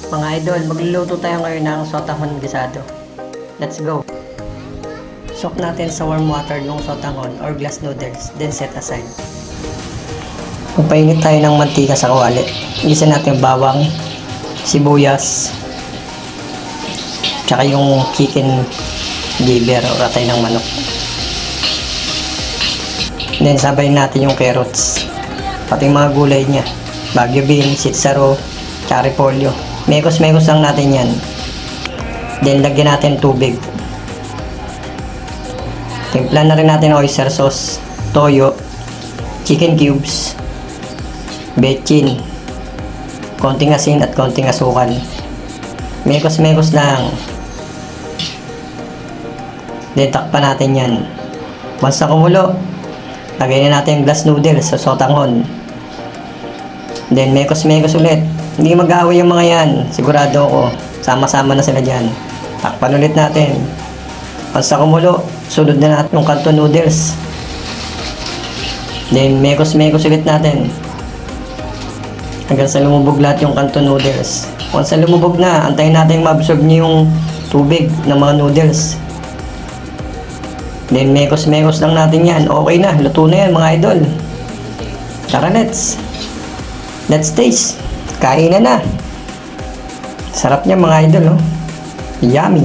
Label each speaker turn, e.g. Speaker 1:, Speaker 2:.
Speaker 1: Mga idol, magluluto tayo ngayon ng sotanghon gisado. Let's go! Soak natin sa warm water yung sotanghon or glass noodles, then set aside. Magpainit tayo ng mantika sa kawali. Igisa natin yung bawang, sibuyas, tsaka yung chicken liver o ratay ng manok. Then sabay natin yung carrots, pati yung mga gulay niya, baguio bean, sitsaro, tsaka repolyo. Mekos-mekos lang natin yan. Then lagyan natin tubig. Timplan na rin natin oyster sauce, toyo, chicken cubes, bechin, konting asin at konting asukal. Mekos-mekos lang. Then takpan natin yan. Once na kumulo, lagay na natin yung glass noodles sa sotanghon. Then mekos-mekos ulit. Hindi mag-aaway yung mga yan. Sigurado ako. Sama-sama na sila dyan. Takpan ulit natin. Once na kumulo, sunod na natin yung kanto noodles. Then mekos-mekos ulit natin. Hanggang sa lumubog lahat yung kanto noodles. Once na lumubog na, antayin natin ma-absorb niya yung tubig ng mga noodles. Then mekos-mekos lang natin yan. Okay na, luto na yan mga idol. Tara, let's taste. Kain na. Sarap niya mga idol, oh. Yummy.